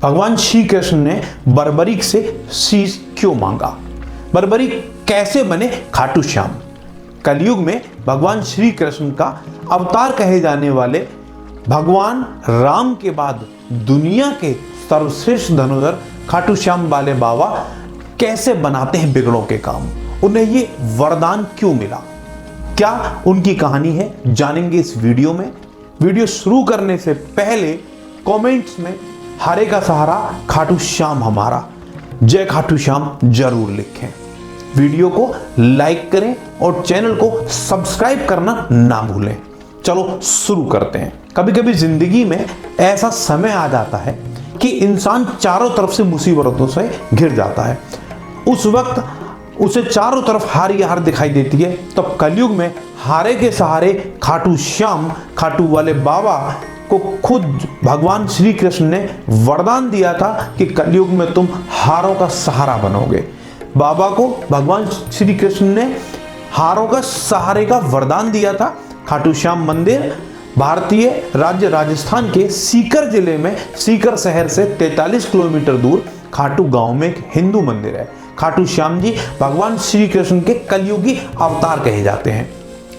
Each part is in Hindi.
भगवान श्री कृष्ण ने बर्बरीक से शीश क्यों मांगा? बर्बरीक कैसे बने खाटू श्याम? कलयुग में भगवान श्री कृष्ण का अवतार कहे जाने वाले भगवान राम के बाद दुनिया के सर्वश्रेष्ठ धनुधर खाटू श्याम वाले बाबा कैसे बनाते हैं बिगड़ों के काम? उन्हें ये वरदान क्यों मिला? क्या उनकी कहानी है, जानेंगे इस वीडियो में। वीडियो शुरू करने से पहले कमेंट्स में हरे का सहारा खाटू श्याम हमारा, जय खाटू श्याम जरूर लिखें। वीडियो को लाइक करें और चैनल को सब्सक्राइब करना ना भूलें। चलो शुरू करते हैं। कभी कभी जिंदगी में ऐसा समय आ जाता है कि इंसान चारों तरफ से मुसीबतों से घिर जाता है। उस वक्त उसे चारों तरफ हार ही हार दिखाई देती है। तो कलयुग में हारे के सहारे खाटू श्याम, खाटू वाले बाबा को खुद भगवान श्री कृष्ण ने वरदान दिया था कि कलयुग में तुम हारों का सहारा बनोगे। बाबा को भगवान श्री कृष्ण ने हारों का सहारे का वरदान दिया था। खाटू श्याम मंदिर भारतीय राज्य राजस्थान के सीकर जिले में सीकर शहर से 43 किलोमीटर दूर खाटू गांव में एक हिंदू मंदिर है। खाटू श्याम जी भगवान श्री कृष्ण के कलयुगी अवतार कहे जाते हैं।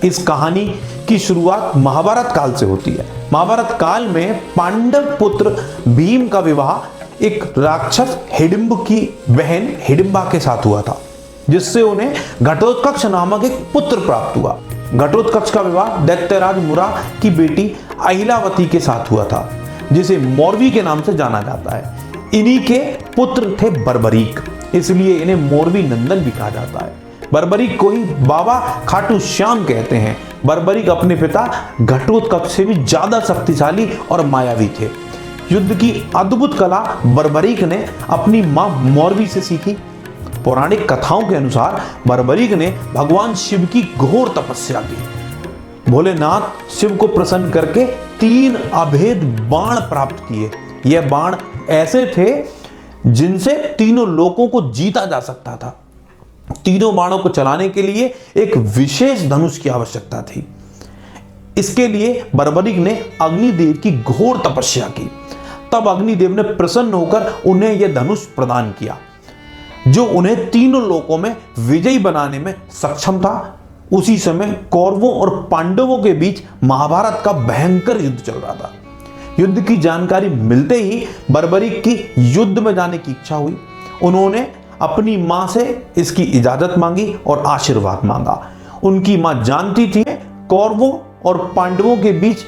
इस कहानी की शुरुआत महाभारत काल से होती है। महाभारत काल में पांडव पुत्र भीम का विवाह एक राक्षस हिडिंब की बहन हिडिंबा के साथ हुआ था, जिससे उन्हें घटोत्कच नामक एक पुत्र प्राप्त हुआ। घटोत्कच का विवाह दैत्यराज मुरा की बेटी अहिलावती के साथ हुआ था, जिसे मोरवी के नाम से जाना जाता है। इन्हीं के पुत्र थे बर्बरीक, इसलिए इन्हें मोरवी नंदन भी कहा जाता है। बर्बरीक को ही बाबा खाटू श्याम कहते हैं। बर्बरीक अपने पिता घटोत्कच से भी ज्यादा शक्तिशाली और मायावी थे। युद्ध की अद्भुत कला बर्बरीक ने अपनी मां मोरवी से सीखी। पौराणिक कथाओं के अनुसार बर्बरीक ने भगवान शिव की घोर तपस्या की। भोलेनाथ शिव को प्रसन्न करके 3 अभेद बाण प्राप्त किए। यह बाण ऐसे थे जिनसे तीनों लोकों को जीता जा सकता था। तीनों बाणों को चलाने के लिए एक विशेष धनुष की आवश्यकता थी। इसके लिए बर्बरीक ने अग्निदेव की घोर तपस्या की। तब अग्निदेव ने प्रसन्न होकर उन्हें यह धनुष प्रदान किया, जो उन्हें तीनों लोकों में विजयी बनाने में सक्षम था। उसी समय कौरवों और पांडवों के बीच महाभारत का भयंकर युद्ध चल रहा था। युद्ध की जानकारी मिलते ही बर्बरीक की युद्ध में जाने की इच्छा हुई। उन्होंने अपनी मां से इसकी इजाजत मांगी और आशीर्वाद मांगा। उनकी मां जानती थी कौरवों और पांडवों के बीच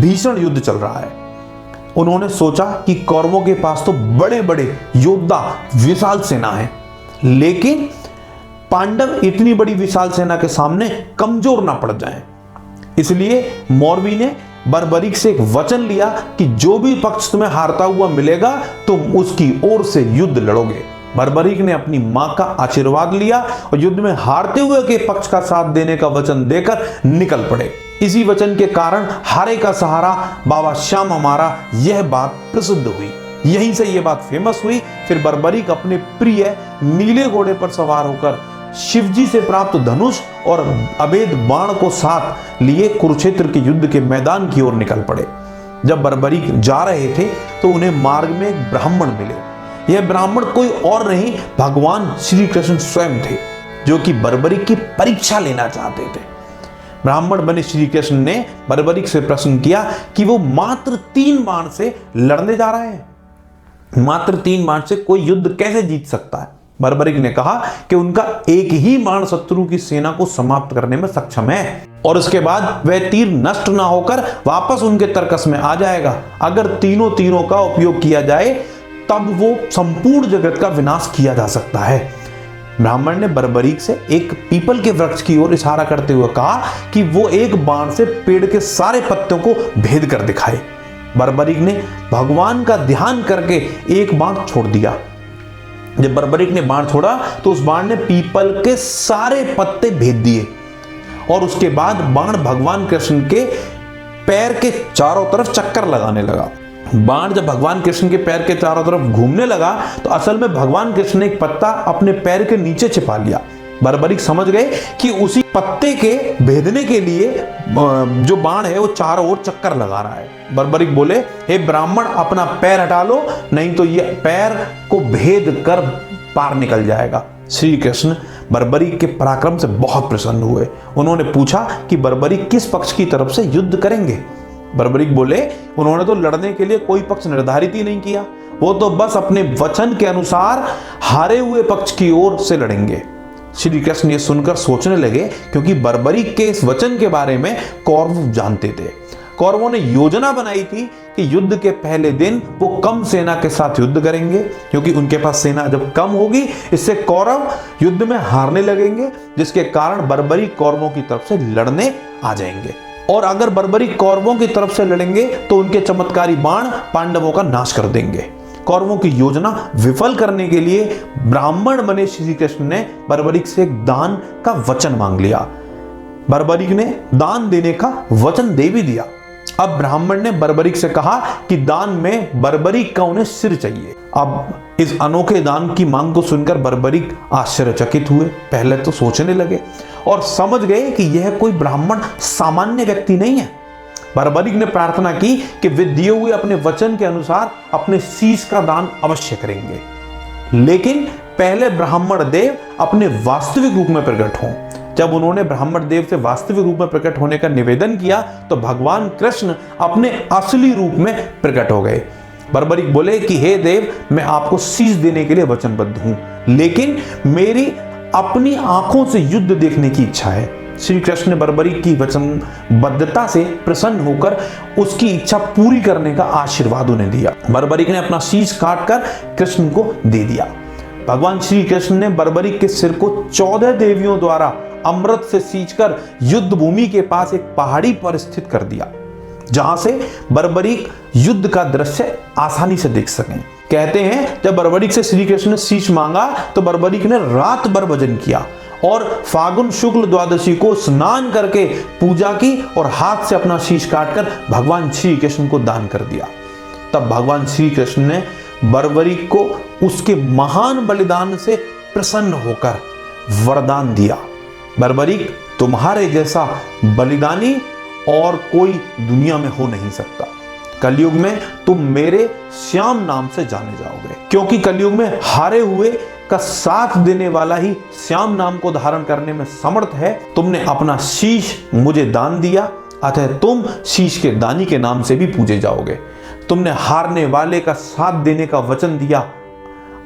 भीषण युद्ध चल रहा है। उन्होंने सोचा कि कौरवों के पास तो बड़े बड़े योद्धा विशाल सेना है, लेकिन पांडव इतनी बड़ी विशाल सेना के सामने कमजोर ना पड़ जाएं। इसलिए मोरवी ने बर्बरीक से एक वचन लिया कि जो भी पक्ष तुम्हें हारता हुआ मिलेगा तुम उसकी ओर से युद्ध लड़ोगे। बर्बरीक ने अपनी मां का आशीर्वाद लिया और युद्ध में हारते हुए के पक्ष का साथ देने का वचन देकर निकल पड़े। इसी वचन के कारण हारे का सहारा बाबा श्याम हमारा, यह बात प्रसिद्ध हुई। यहीं से यह बात फेमस हुई। फिर बर्बरीक अपने प्रिय नीले घोड़े पर सवार होकर शिवजी से प्राप्त धनुष और अभेद बाण को साथ लिए कुरुक्षेत्र के युद्ध के मैदान की ओर निकल पड़े। जब बर्बरीक जा रहे थे तो उन्हें मार्ग में एक ब्राह्मण मिले। यह ब्राह्मण कोई और नहीं, भगवान श्री कृष्ण स्वयं थे, जो कि बर्बरीक की परीक्षा लेना चाहते थे। ब्राह्मण बने श्री कृष्ण ने बर्बरीक से प्रश्न किया कि वो मात्र 3 बाण से लड़ने जा रहे हैं। मात्र 3 बाण से कोई युद्ध कैसे जीत सकता है? बर्बरीक ने कहा कि उनका एक ही बाण शत्रु की सेना को समाप्त करने में सक्षम है और उसके बाद वह तीर नष्ट ना होकर वापस उनके तरकस में आ जाएगा। अगर तीनों तीरों का उपयोग किया जाए तब वो संपूर्ण जगत का विनाश किया जा सकता है। ब्राह्मण ने बर्बरीक से एक पीपल के वृक्ष की ओर इशारा करते हुए कहा कि वो एक बाण से पेड़ के सारे पत्तों को भेद कर दिखाए। बर्बरीक ने भगवान का ध्यान करके एक बाण छोड़ दिया। जब बर्बरीक ने बाण छोड़ा तो उस बाण ने पीपल के सारे पत्ते भेद दिए और उसके बाद बाण भगवान कृष्ण के पैर के चारों तरफ चक्कर लगाने लगा। बाण जब भगवान कृष्ण के पैर के चारों तरफ घूमने लगा तो असल में भगवान कृष्ण ने एक पत्ता अपने पैर के नीचे छिपा लिया। बर्बरीक समझ गए कि उसी पत्ते के भेदने के लिए जो बाण है वो चारों ओर चक्कर लगा रहा है। बर्बरीक बोले, हे ब्राह्मण, अपना पैर हटा लो, नहीं तो ये पैर को भेद कर पार निकल जाएगा। श्री कृष्ण बर्बरीक के पराक्रम से बहुत प्रसन्न हुए। उन्होंने पूछा कि बर्बरीक किस पक्ष की तरफ से युद्ध करेंगे। बर्बरीक बोले, उन्होंने तो लड़ने के लिए कोई पक्ष निर्धारित ही नहीं किया, वो तो बस अपने वचन के अनुसार हारे हुए पक्ष की ओर से लड़ेंगे। श्री कृष्ण ये सुनकर सोचने लगे, क्योंकि बर्बरीक के इस वचन के बारे में कौरव जानते थे। कौरवों ने योजना बनाई थी कि युद्ध के पहले दिन वो कम सेना के साथ युद्ध करेंगे, क्योंकि उनके पास सेना जब कम होगी इससे कौरव युद्ध में हारने लगेंगे, जिसके कारण बर्बरीक कौरवों की तरफ से लड़ने आ जाएंगे। और अगर बर्बरीक कौरवों की तरफ से लड़ेंगे तो उनके चमत्कारी बाण पांडवों का नाश कर देंगे। कौरवों की योजना विफल करने के लिए ब्राह्मण बने श्री कृष्ण ने बर्बरीक से एक दान का वचन मांग लिया। बर्बरीक ने दान देने का वचन दे भी दिया। अब ब्राह्मण ने बर्बरीक से कहा कि दान में बर्बरीक का उन्हें सिर चाहिए। अब इस अनोखे दान की मांग को सुनकर बर्बरीक आश्चर्यचकित हुए। पहले तो सोचने लगे और समझ गए कि यह कोई ब्राह्मण सामान्य व्यक्ति नहीं है। बर्बरीक ने प्रार्थना की कि वे दिए हुए अपने वचन के अनुसार अपने शीश का दान अवश्य करेंगे, लेकिन पहले ब्राह्मण देव अपने वास्तविक रूप में प्रकट हों। जब उन्होंने ब्राह्मण देव से वास्तविक रूप में प्रकट होने का निवेदन किया तो भगवान कृष्ण अपने असली रूप में प्रकट हो गए। बर्बरीक बोले कि हे देव, मैं आपको शीश देने के लिए वचनबद्ध हूं, लेकिन मेरी अपनी आंखों से युद्ध देखने की इच्छा है। श्री कृष्ण ने बर्बरीक की वचनबद्धता से प्रसन्न होकर उसकी इच्छा पूरी करने का आशीर्वाद उन्हें दिया। बर्बरीक ने अपना शीश काटकर कृष्ण को दे दिया। भगवान श्री कृष्ण ने बर्बरीक के सिर को 14 देवियों द्वारा अमृत से सींचकर युद्ध भूमि के पास एक पहाड़ी पर स्थित कर दिया, जहां से बर्बरीक युद्ध का दृश्य आसानी से देख सकें। कहते हैं जब बर्बरीक से श्री कृष्ण ने शीश मांगा तो बर्बरीक ने रात भर भजन किया और फागुन शुक्ल द्वादशी को स्नान करके पूजा की और हाथ से अपना शीश काटकर भगवान श्री कृष्ण को दान कर दिया। तब भगवान श्री कृष्ण ने बर्बरीक को उसके महान बलिदान से प्रसन्न होकर वरदान दिया, बर्बरीक, तुम्हारे जैसा बलिदानी और कोई दुनिया में हो नहीं सकता। कलयुग में तुम मेरे श्याम नाम से जाने जाओगे, क्योंकि कलयुग में हारे हुए का साथ देने वाला ही श्याम नाम को धारण करने में समर्थ है। तुमने अपना शीश मुझे दान दिया, अतः तुम शीश के दानी के नाम से भी पूजे जाओगे। तुमने हारने वाले का साथ देने का वचन दिया,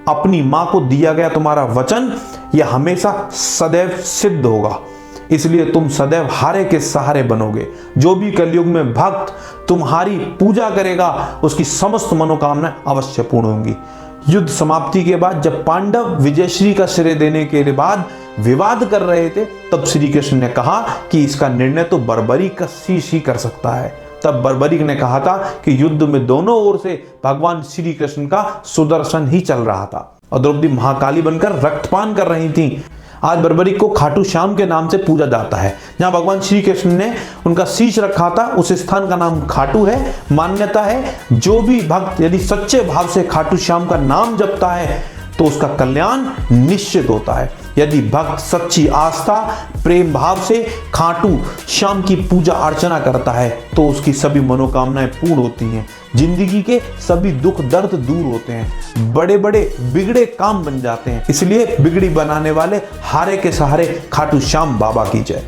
अपनी मां को दिया गया तुम्हारा वचन यह हमेशा सदैव सिद्ध होगा, इसलिए तुम सदैव हारे के सहारे बनोगे। जो भी कलयुग में भक्त तुम्हारी पूजा करेगा उसकी समस्त मनोकामनाएं अवश्य पूर्ण होंगी। युद्ध समाप्ति के बाद जब पांडव विजयश्री का श्रेय देने के बाद विवाद कर रहे थे, तब श्री कृष्ण ने कहा कि इसका निर्णय तो बर्बरीक का शीश ही कर सकता है। तब बर्बरीक ने कहा था कि युद्ध में दोनों ओर से भगवान श्री कृष्ण का सुदर्शन ही चल रहा था और द्रौपदी महाकाली बनकर रक्तपान कर रही थी। आज बर्बरीक को खाटू श्याम के नाम से पूजा जाता है। जहां भगवान श्री कृष्ण ने उनका शीश रखा था उस स्थान का नाम खाटू है। मान्यता है जो भी भक्त यदि सच्चे भाव से खाटू श्याम का नाम जपता है तो उसका कल्याण निश्चित होता है। यदि भक्त सच्ची आस्था प्रेम भाव से खाटू श्याम की पूजा अर्चना करता है तो उसकी सभी मनोकामनाएं पूर्ण होती हैं, जिंदगी के सभी दुख दर्द दूर होते हैं, बड़े बड़े बिगड़े काम बन जाते हैं। इसलिए बिगड़ी बनाने वाले हारे के सहारे खाटू श्याम बाबा की जय।